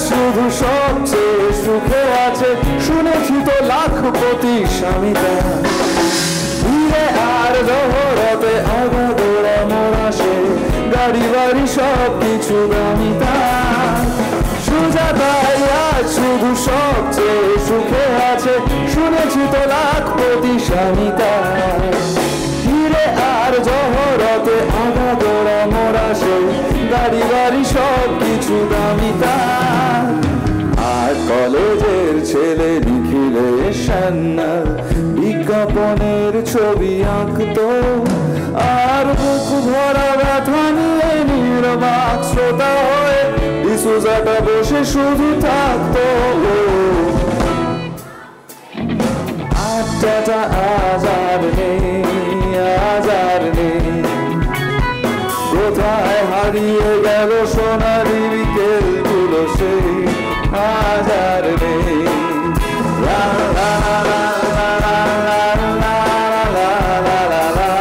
শুধু সবচেয়ে সুখে আছে, শুনেছি তো লাখপতি স্বামীটা। ভিড়ে আর জহরতে আগাগোড়া মোরা সে, গাড়ি বাড়ি সব কিছু দামিতা। সুজাতাই আজ শুধু সবচেয়ে সুখে আছে, শুনেছি তো লাখপতি স্বামীটা। ভিড়ে আর জহরতে আগাগোড়া মোরা সে, গাড়ি বাড়ি সব কিছু দামিতা। আর কলেজের ছেলে নিখিলে সান্নাল বিজ্ঞাপনের ছবি আঁকতো, আর বুক ভরা ব্যথা নিয়ে নির্বাক শ্রোতা হয়ে ডিসুজাটা বসে শুধু থাকতো। আড্ডাটা আজ আর নেই, আজ আর নেই। কোথায় হারিয়ে গেল সোনালি বিকেলগুলো সেই, আজ আর নেই। লা লা লা লা লা লা লা লা লা লা লা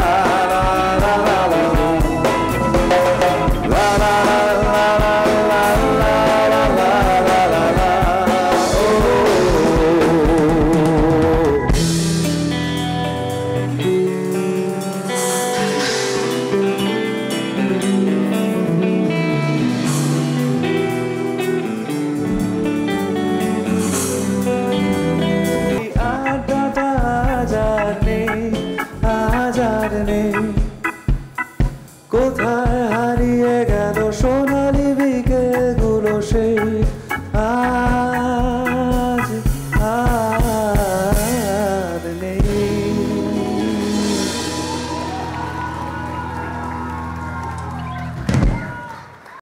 কোথায় হারিয়ে গেল সোনালি বিকেলগুলো সেই।